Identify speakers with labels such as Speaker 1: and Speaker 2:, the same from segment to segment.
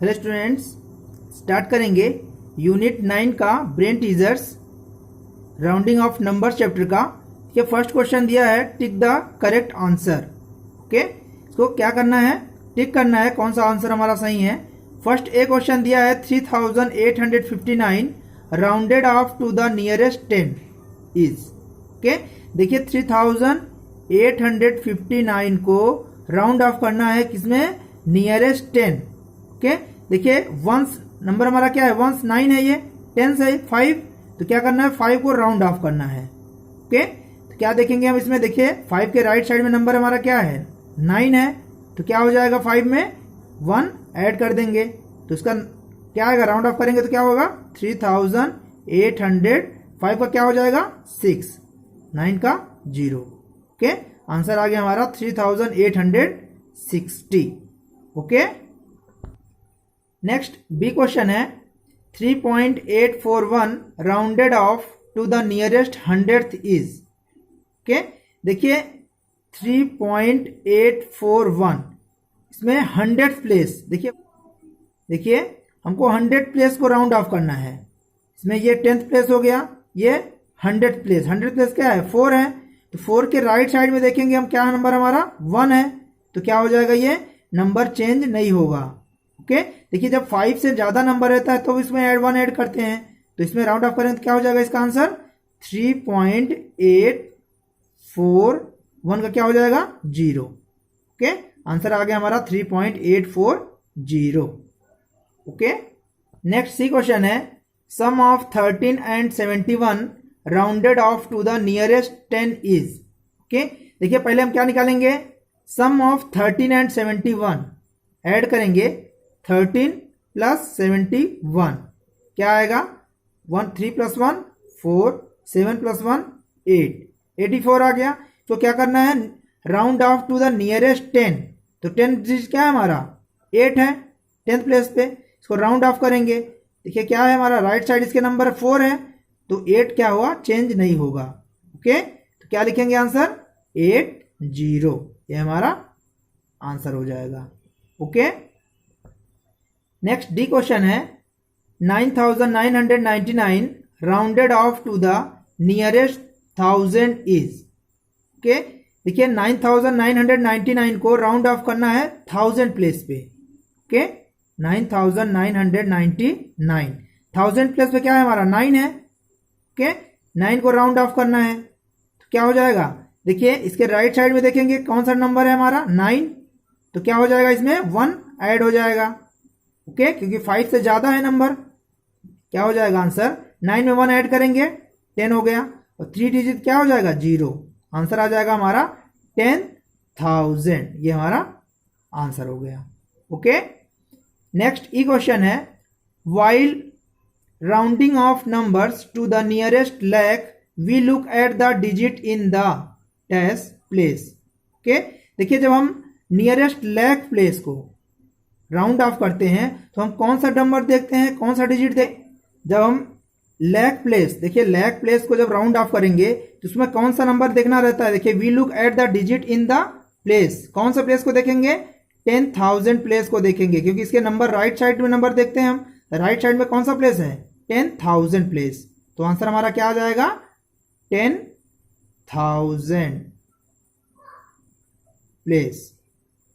Speaker 1: Hello students, start करेंगे unit 9 का brain teasers rounding off number chapter का। ये फर्स्ट क्वेश्चन दिया है, tick the correct answer. Okay, इसको क्या करना है, टिक करना है कौन सा आंसर हमारा सही है। फर्स्ट ए क्वेश्चन दिया है 3859 rounded off to the nearest 10 is. Okay, देखिए 3859 को राउंड ऑफ करना है किसमें, नियरेस्ट 10। ओके, देखिए वंस नंबर हमारा क्या है, वंस 9 है, ये 10 है 5, तो क्या करना है 5 को राउंड ऑफ करना है। ओके, तो क्या देखेंगे हम इसमें, देखिए 5 के राइट साइड में नंबर हमारा क्या है 9 है, तो क्या हो जाएगा 5 में 1 ऐड कर देंगे, तो इसका क्या आएगा, राउंड ऑफ करेंगे तो क्या होगा 3800, 5 का क्या हो जाएगा 6, 9 का 0। ओके, आंसर आ गया हमारा 3860। ओके, नेक्स्ट बी क्वेश्चन है 3.841 rounded off to the nearest 100th is. Okay, देखिए 3.841 इसमें 100th प्लेस, देखिए हमको 100th प्लेस को राउंड ऑफ करना है। इसमें ये 10th प्लेस हो गया, ये 100th प्लेस, 100th प्लेस क्या है 4 है, तो 4 के राइट साइड में देखेंगे हम क्या नंबर हमारा 1 है, तो क्या हो जाएगा, ये नंबर चेंज नहीं होगा। ओके, देखिए जब 5 से ज्यादा नंबर रहता है तो इसमें 1 ऐड करते हैं, तो इसमें राउंड ऑफ करें तो क्या हो जाएगा इसका आंसर 3.841 का क्या हो जाएगा 0। ओके, आंसर आ गया हमारा 3.840। ओके, नेक्स्ट सी क्वेश्चन है sum of 13 and 71 rounded off to the nearest 10 is. Okay, देखिए पहले हम क्या निकालेंगे, सम ऑफ 13 एंड 71 ऐड करेंगे 13 प्लस 71 क्या आएगा 3 प्लस 1 4, 7 प्लस 1 8, 84 आ गया। तो क्या करना है, round off to the nearest 10, तो 10 डिजिट क्या है हमारा 8 है 10th प्लेस पे, इसको राउंड ऑफ करेंगे, देखिए क्या है हमारा राइट साइड इसके नंबर 4 है, तो 8 क्या हुआ चेंज नहीं होगा। ओके, तो क्या लिखेंगे आंसर 80, ये हमारा आंसर हो जाएगा। ओके, नेक्स्ट डी क्वेश्चन है 9999 rounded off to the nearest 1000 is. Okay, देखिए 9999 को राउंड ऑफ करना है 1000 प्लेस पे। ओके, 9999 1000 प्लेस पे क्या है हमारा 9 है। ओके, 9 को राउंड ऑफ करना है तो क्या हो जाएगा, देखिए इसके राइट साइड में देखेंगे कौन सा नंबर है हमारा 9, तो क्या हो जाएगा इसमें 1 ऐड हो जाएगा। ओके, क्योंकि 5 से ज्यादा है नंबर, क्या हो जाएगा आंसर 9 में 1 ऐड करेंगे 10 हो गया, और 3 डिजिट क्या हो जाएगा 0, आंसर आ जाएगा हमारा 10,000, ये हमारा आंसर हो गया। ओके, नेक्स्ट ई क्वेश्चन है while rounding off numbers to the nearest lakh we look at the digit in the dash place. Okay, देखिए जब हम नियरेस्ट लाख प्लेस को राउंड ऑफ करते हैं तो हम कौन सा नंबर देखते हैं, कौन सा डिजिट जब हम लाख प्लेस, देखिए लाख प्लेस को जब राउंड ऑफ करेंगे तो उसमें कौन सा नंबर देखना रहता है, देखिए we look at the digit in the place, कौन सा प्लेस को देखेंगे 10,000 प्लेस को देखेंगे, क्योंकि इसके नंबर राइट साइड में नंबर देखते हैं हम, राइट साइड में कौन सा प्लेस है 10,000 प्लेस, तो आंसर हमारा क्या आ जाएगा 10,000 place.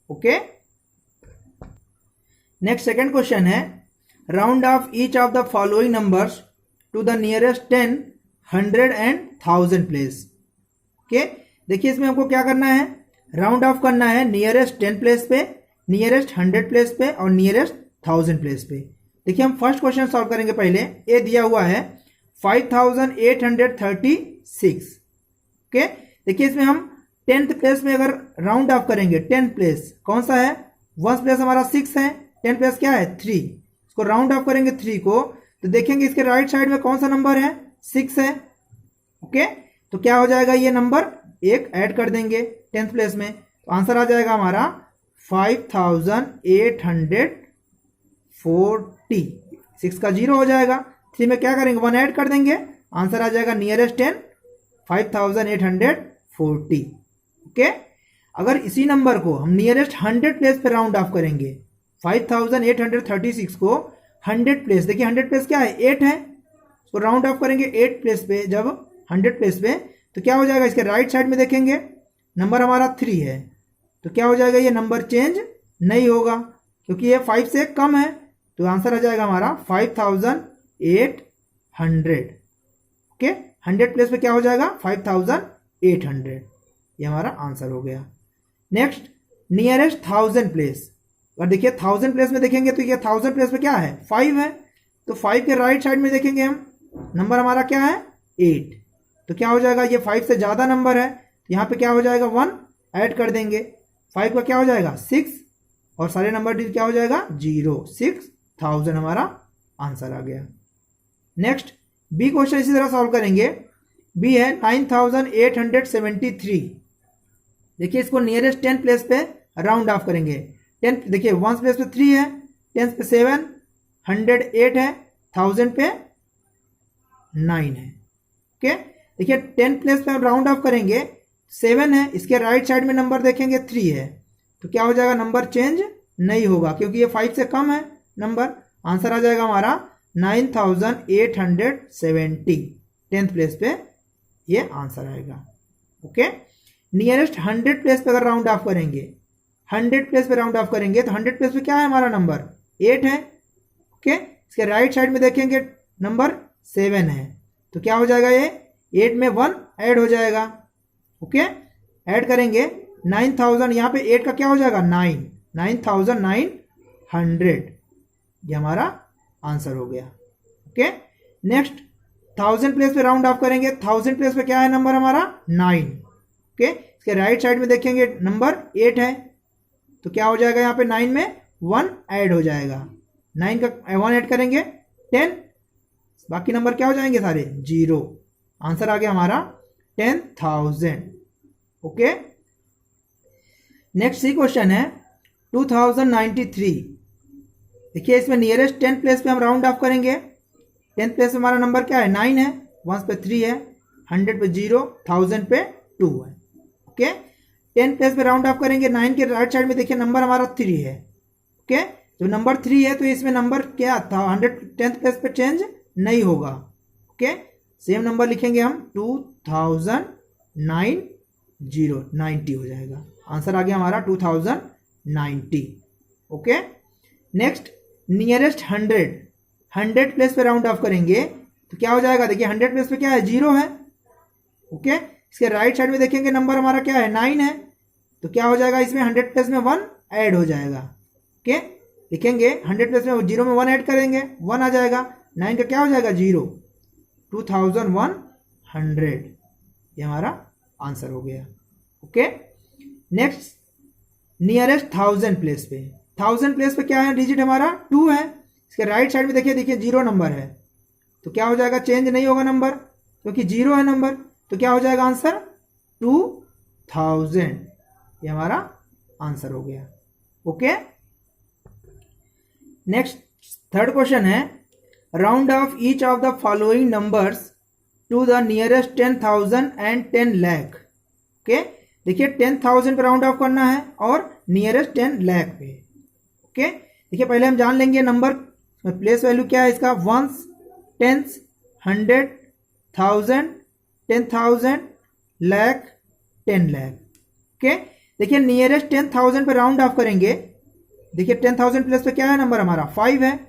Speaker 1: Okay, next second question है round off each of the following numbers to the nearest 10, 100 and 1000 place. Okay, देखिए इसमें हमको क्या करना है, राउंड ऑफ करना है नियरेस्ट 10 प्लेस पे, नियरेस्ट 100 प्लेस पे और नियरेस्ट 1000 प्लेस पे। देखिए हम फर्स्ट क्वेश्चन सॉल्व करेंगे, पहले ए दिया हुआ है 5836। ओके, देखिए इसमें हम 10th प्लेस में अगर राउंड ऑफ करेंगे 10th प्लेस कौन सा है, 1st प्लेस हमारा 6 है, 10 प्लेस क्या है 3, इसको राउंड ऑफ करेंगे 3 को, तो देखेंगे इसके राइट साइड में कौन सा नंबर है 6 है। ओके, तो क्या हो जाएगा, ये नंबर 1 ऐड कर देंगे 10th प्लेस में, तो आंसर आ जाएगा हमारा 5840, 6 का 0 हो जाएगा, 3 में क्या करेंगे 1 ऐड कर देंगे, आंसर आ जाएगा नियरेस्ट 10 5840। ओके, अगर इसी नंबर को हम नियरेस्ट 100 प्लेस पे राउंड ऑफ करेंगे 5836 को 100 प्लेस, देखिए 100 प्लेस क्या है 8 है, तो राउंड ऑफ करेंगे 8 प्लेस पे, जब 100 प्लेस पे तो क्या हो जाएगा, इसके राइट साइड में देखेंगे नंबर हमारा 3 है, तो क्या हो जाएगा, ये नंबर चेंज नहीं होगा क्योंकि ये 5 से कम है, तो आंसर आ जाएगा हमारा 5800। ओके, 100 प्लेस पे क्या हो जाएगा 5800, ये हमारा आंसर हो गया। नेक्स्ट नियरेस्ट 1000 प्लेस, और देखिए 1000 प्लेस में देखेंगे तो ये 1000 प्लेस पे क्या है 5 है, तो 5 के राइट साइड में देखेंगे हम नंबर हमारा क्या है 8, तो क्या हो जाएगा, ये 5 से ज़्यादा नंबर है, तो यहाँ पे क्या हो जाएगा 1 ऐड कर देंगे, 5 का क्या हो जाएगा 6, और सारे नंबर डिजिट क्या हो जाएगा 0, 6000 हमारा आंसर आ गया। नेक्स्ट बी क्वेश्चन इसी तरह सॉल्व करेंगे। बी है 9873, देखिए इसको नियरेस्ट 10 प्लेस पे राउंड ऑफ करेंगे। 10 देखिए 1 प्लेस पे 3 है, 10 पे 7, 108 है, 1000 पे 9 है। ओके, देखिए 10 प्लेस पे राउंड ऑफ करेंगे, 7 है, इसके राइट साइड में नंबर देखेंगे 3 है, तो क्या हो जाएगा, नंबर चेंज नहीं होगा क्योंकि ये 5 से कम है नंबर, आंसर आ जाएगा हमारा 9870, 10th प्लेस पे ये आंसर आएगा। ओके, नियरेस्ट 100 प्लेस पे अगर राउंड ऑफ करेंगे, 100 प्लेस पे राउंड ऑफ करेंगे तो 100 प्लेस पे क्या है हमारा नंबर 8 है। ओके, इसके राइट साइड में देखेंगे नंबर 7 है, तो क्या हो जाएगा, ये 8 में 1 ऐड हो जाएगा। ओके, ऐड करेंगे 9000, यहाँ पे 8 का क्या हो जाएगा 9, 9900, ये हमारा आंसर हो गया। ओके, नेक्स्ट 1000 प्लेस पे राउंड ऑफ करेंगे, 1000 प्लेस पे क्या है नंबर हमारा 9। ओके, इसके राइट साइड में देखेंगे नंबर 8 है, तो क्या हो जाएगा, यहाँ पे 9 में 1 ऐड हो जाएगा, 9 का 1 ऐड करेंगे 10, बाकी नंबर क्या हो जाएंगे सारे 0, आंसर आ गया हमारा 10,000। ओके, नेक्स्ट सी क्वेश्चन है 2093, देखिए इसमें नियरेस्ट 10 प्लेस पे हम राउंड ऑफ करेंगे, 10th प्लेस पे हमारा नंबर क्या है 9 है, 1 पे 3 है, 100 पे 0, 1000 पे 2 है। ओके, 10 प्लेस पे राउंड ऑफ करेंगे, 9 के राइट साइड में देखिए नंबर हमारा 3 है। ओके, तो नंबर 3 है तो इसमें नंबर क्या था 10th प्लेस पे चेंज नहीं होगा। ओके, सेम नंबर लिखेंगे हम 2090 हो जाएगा, आंसर आ गया हमारा 2090। ओके, नेक्स्ट नियरेस्ट 100 प्लेस पे राउंड ऑफ करेंगे तो क्या हो जाएगा, देखिए 100 प्लेस पे क्या है 0 है। ओके, इसके राइट साइड में देखेंगे नंबर हमारा क्या है 9 है, तो क्या हो जाएगा, इसमें 100 प्लेस में 1 ऐड हो जाएगा। ओके, लिखेंगे 100 प्लेस में 0 में 1 ऐड करेंगे 1 आ जाएगा, 9 का क्या हो जाएगा 0, 2100, ये हमारा आंसर हो गया। ओके, नेक्स्ट नियरेस्ट 1000 प्लेस पे, 1000 प्लेस पे क्या है डिजिट हमारा 2 है, इसके राइट साइड में देखिए 0 नंबर है, तो क्या हो जाएगा, चेंज नहीं होगा नंबर क्योंकि 0 है नंबर, तो क्या हो जाएगा आंसर 2000, ये हमारा आंसर हो गया। ओके, नेक्स्ट थर्ड क्वेश्चन है round off each of the following numbers to the nearest 10,000 and 10 lakh. Okay, देखिए 10,000 पे राउंड ऑफ करना है और नियरेस्ट 10 लाख पे। ओके, देखिए पहले हम जान लेंगे नंबर प्लेस वैल्यू क्या है इसका, 1s, 10s, 100, 1000, 10,000, lakh, 10 lakh. Okay, देखिए नियरेस्ट 10,000 पे राउंड ऑफ करेंगे, देखिए 10,000 प्लस पे क्या है नंबर हमारा 5 है,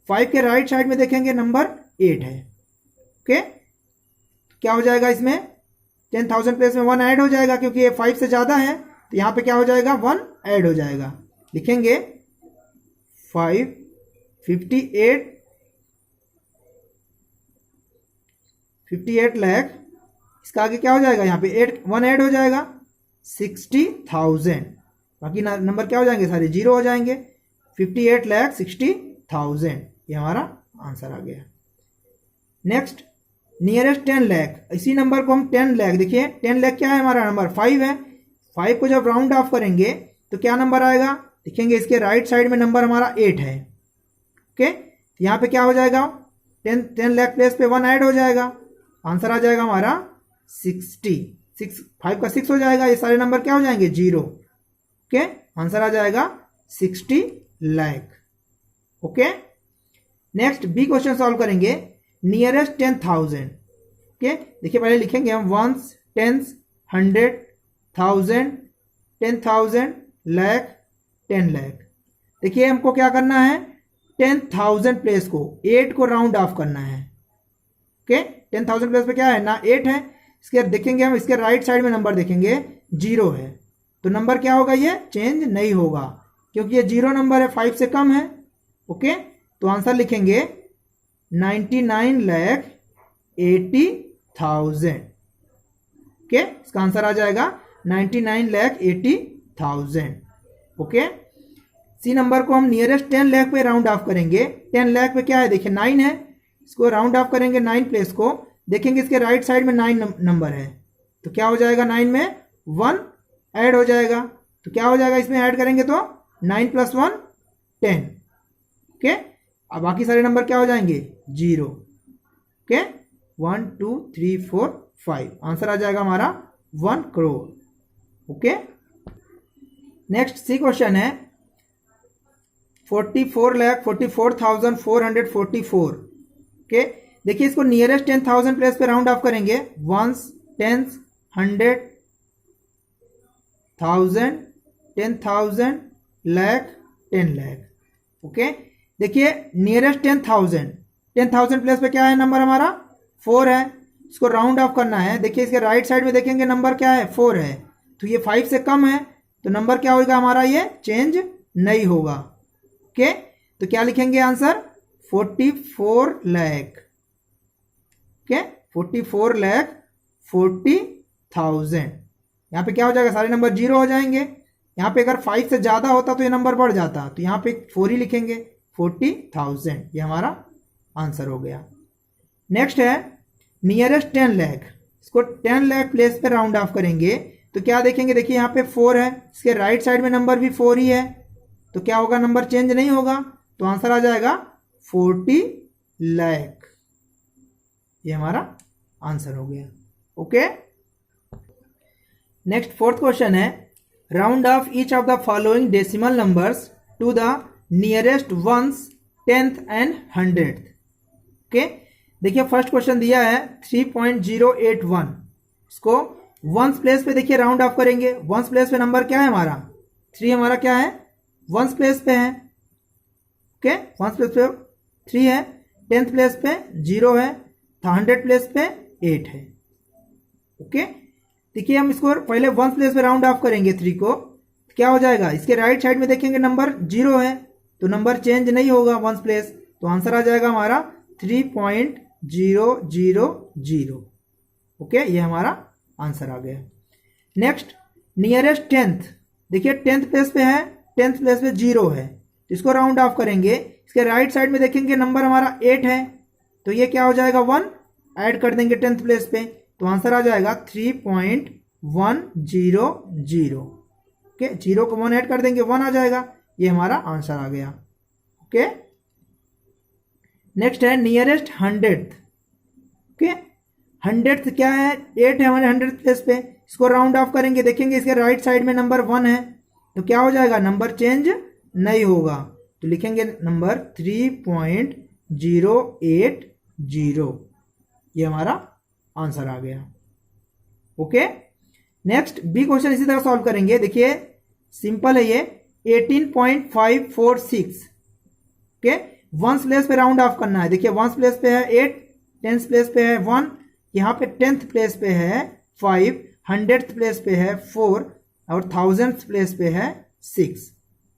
Speaker 1: 5 के राइट साइड में देखेंगे नंबर 8 है। ओके, क्या हो जाएगा, इसमें 10,000 प्लस में 1 ऐड हो जाएगा क्योंकि ये 5 से ज़्यादा है, तो यहाँ पे क्या हो जाएगा 1 ऐड हो जाएगा, लिखेंगे 58 लाख, इसका आगे क्या हो जाएगा, यहाँ पे 1 ऐड हो जाएगा 60,000, बाकी नंबर क्या हो जाएंगे सारे 0 हो जाएंगे, 58,60,000, ये हमारा आंसर आ गया। नेक्स्ट नियरेस्ट 10 लाख, इसी नंबर को हम 10 लाख, देखिए 10 लाख क्या है हमारा नंबर 5 है, 5 को जब राउंड ऑफ करेंगे तो क्या नंबर आएगा, देखेंगे इसके राइट साइड में नंबर हमारा 8 है। ओके, यहाँ पे क्या हो जाएगा 10 लाख प्लेस पे 1 ऐड हो जाएगा, आंसर आ जाएगा हमारा 60, 5 का 6 हो जाएगा, ये सारे नंबर क्या हो जाएंगे 0। ओके, आंसर आ जाएगा 60 lakh. Okay, next B question solve करेंगे। नियरेस्ट 10,000। ओके, देखिए पहले लिखेंगे हम वंस, टेंस, 100, 1000, 10,000, लाख, 10 लाख। देखिए हमको क्या करना है, 10,000 प्लेस को 8 को राउंड ऑफ करना है। ओके, 10,000 प्लेस पे क्या है ना 8 है। इसके देखेंगे हम, इसके राइट साइड में नंबर देखेंगे 0 है, तो नंबर क्या होगा, ये चेंज नहीं होगा क्योंकि ये 0 नंबर है, 5 से कम है। ओके, तो आंसर लिखेंगे 99,80,000। ओके, इसका आंसर आ जाएगा 99,80,000। ओके, सी नंबर को हम नियरेस्ट 10 लाख पे राउंड ऑफ करेंगे। 10 लाख पे क्या है, देखिए 9 है, इसको राउंड ऑफ करेंगे 9 प्लेस को, देखेंगे इसके राइट साइड में 9 नंबर है, तो क्या हो जाएगा, 9 में 1 ऐड हो जाएगा, तो क्या हो जाएगा, इसमें ऐड करेंगे तो 9 + 1 10। ओके, अब बाकी सारे नंबर क्या हो जाएंगे, 0। ओके, 1 2 3 4 5, आंसर आ जाएगा हमारा 1 crore. Okay, next C question है 44,44,444। ओके, देखिए इसको नियरेस्ट 10,000 प्लेस पे राउंड ऑफ करेंगे, ones, tens, 100, 1000, 10,000, lakh, 10 lakh. Okay, देखिए नियरेस्ट 10,000 प्लेस पे क्या है, नंबर हमारा 4 है, इसको राउंड ऑफ करना है। देखिए इसके राइट साइड में देखेंगे नंबर क्या है, 4 है, तो ये 5 से कम है, तो नंबर क्या होगा हमारा, ये चेंज नहीं होगा। ओके, तो क्या लिखेंगे आंसर, 44 लाख। ओके, 44,40,000। यहाँ पे क्या हो जाएगा, सारे नंबर 0 हो जाएंगे। यहाँ पे अगर 5 से ज्यादा होता तो ये नंबर बढ़ जाता, तो यहाँ पे 4 ही लिखेंगे, 40,000, ये हमारा आंसर हो गया। नेक्स्ट है नियरेस्ट 10 लाख, इसको 10 लाख प्लेस पे राउंड ऑफ करेंगे, तो क्या देखेंगे, देखिए यहाँ पे 4 है, इसके राइट साइड में नंबर भी 4 ही है, तो क्या होगा, नंबर चेंज नहीं होगा, तो आंसर आ जाएगा 40 लाख, ये हमारा आंसर हो गया। ओके, नेक्स्ट फोर्थ क्वेश्चन है round off each of the following decimal numbers to the nearest ones, 10th and 100th। Okay, देखिए फर्स्ट क्वेश्चन दिया है 3.081, इसको वंस प्लेस पे देखिए राउंड ऑफ करेंगे। वंस प्लेस पे नंबर क्या है हमारा, 3 हमारा क्या है, वंस प्लेस पे है। ओके, वंस प्लेस पे 3 है, 10th प्लेस पे 0 है, 100 प्लेस पे 8 है। ओके, देखिए हम इसको पहले वंस प्लेस पे राउंड ऑफ करेंगे 3 को, क्या हो जाएगा, इसके राइट साइड में देखेंगे नंबर 0 है, तो नंबर चेंज नहीं होगा वंस प्लेस, तो आंसर आ जाएगा हमारा 3.000। ओके, ये हमारा आंसर आ गया। नेक्स्ट नियरेस्ट 10th, देखिए 10th प्लेस पे है, 10th प्लेस पे 0 है, तो इसको राउंड ऑफ करेंगे, इसके राइट साइड में देखेंगे नंबर हमारा 8 है, तो ये क्या हो जाएगा, 1 ऐड कर देंगे 10th प्लेस पे, तो आंसर आ जाएगा 3.100। ओके, 0 को 1 ऐड कर देंगे, 1 आ जाएगा, ये हमारा आंसर आ गया। ओके, नेक्स्ट है नियरेस्ट 100th। ओके, 100th क्या है, 8 है हमारे 100th प्लेस पे, इसको राउंड ऑफ करेंगे, देखेंगे इसके राइट साइड में नंबर 1 है, तो क्या हो जाएगा, नंबर चेंज नहीं होगा, तो लिखेंगे नंबर 3.080, ये हमारा आंसर आ गया। ओके, नेक्स्ट बी क्वेश्चन इसी तरह सॉल्व करेंगे। देखिए सिंपल है ये, 18.546। ओके, वंस प्लेस पे राउंड ऑफ करना है। देखिए वंस प्लेस पे है 8, 10th प्लेस पे है 1, यहाँ पे 10th प्लेस पे है 5, 100th प्लेस पे है 4 और 1000th प्लेस पे है 6।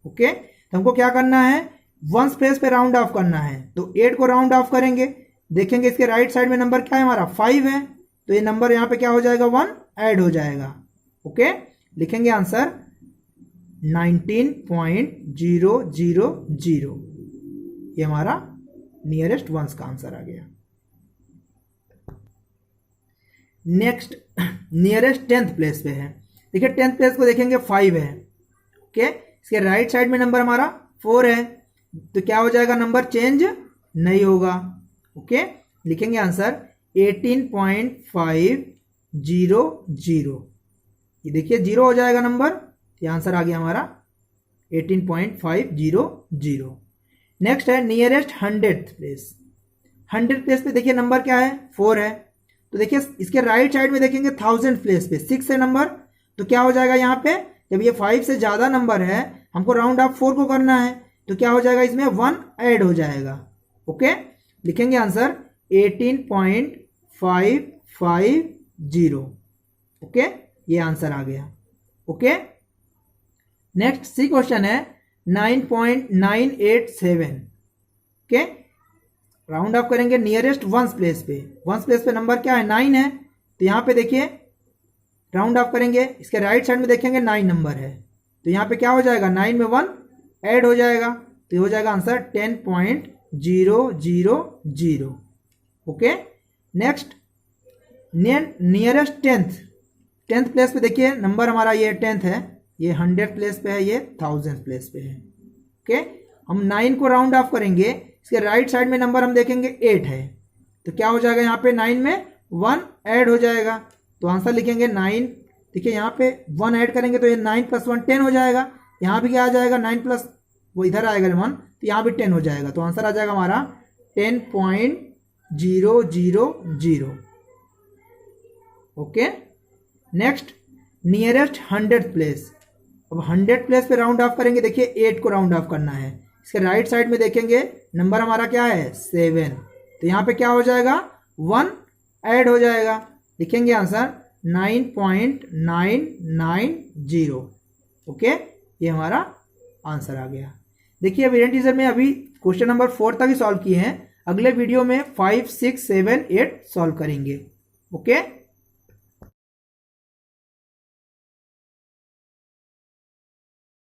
Speaker 1: ओके, तो हमको क्या करना है, वंस प्लेस पे राउंड ऑफ करना है, तो 8 को राउंड ऑफ करेंगे, देखेंगे इसके राइट साइड में नंबर क्या है हमारा, 5 है, तो ये नंबर यहाँ पे क्या हो जाएगा, 1 ऐड हो जाएगा। ओके, लिखेंगे आंसर 19.000, ये हमारा नियरेस्ट वंस का आंसर आ गया। नेक्स्ट नियरेस्ट 10th प्लेस पे है। देखिए 10th प्लेस को देखेंगे 5 है। ओके, इसके राइट साइड में नंबर हमारा 4 है, तो क्या हो जाएगा, नंबर चेंज नहीं होगा। ओके, लिखेंगे आंसर 18.500। ये देखिए 0 हो जाएगा नंबर, ये आंसर आ गया हमारा 18.500। जीरो। नेक्स्ट है नियरेस्ट 100th प्लेस। 100 प्लेस पे देखिए नंबर क्या है 4 है, तो देखिए इसके राइट साइड में देखेंगे 1000 प्लेस पे 6 है नंबर, तो क्या हो जाएगा यहाँ पे, जब ये 5 से ज्यादा नंबर है हमको राउंड ऑफ 4 को करना है, तो क्या हो जाएगा इसमें 1 ऐड हो जाएगा। ओके, लिखेंगे आंसर 18.550। ओके, ये आंसर आ गया। ओके, नेक्स्ट सी क्वेश्चन है 9.987। ओके, राउंड ऑफ करेंगे नियरेस्ट वंस प्लेस पे। वंस प्लेस पे नंबर क्या है 9 है, तो यहाँ पे देखिए राउंड ऑफ करेंगे, इसके राइट साइड में देखेंगे 9 नंबर है, तो यहाँ पे क्या हो जाएगा 9 में 1 ऐड हो जाएगा, तो हो जाएगा answer 10.000। Okay, next nearest 10th place पे देखिए नंबर हमारा ये 10th है, ये 100 प्लेस पे है, ये 1000 प्लेस पे है। ओके, हम 9 को राउंड ऑफ करेंगे, इसके राइट साइड में नंबर हम देखेंगे 8 है, तो क्या हो जाएगा यहाँ पे 9 में 1 ऐड हो जाएगा, तो आंसर लिखेंगे 9। देखिए यहाँ पे 1 ऐड करेंगे तो ये 9 + 1 10 हो जाएगा, यहाँ भी क्या आ जाएगा 9 प्लस वो इधर आएगा 1, तो यहाँ भी 10 हो जाएगा, तो आंसर आ जाएगा हमारा 10.000। Okay, next nearest 100th place. अब 100 प्लेस पे राउंड ऑफ करेंगे, देखिए 8 को राउंड ऑफ करना है, इसके राइट साइड में देखेंगे नंबर हमारा क्या है 7, तो यहाँ पे क्या हो जाएगा 1 ऐड हो जाएगा, लिखेंगे आंसर 9.990। ओके, ये हमारा आंसर आ गया। देखिए अब इवेंट टीजर में अभी क्वेश्चन नंबर 4 तक ही सॉल्व किए हैं, अगले वीडियो में 5, 6, 7, 8 सॉल्व करेंगे। ओके।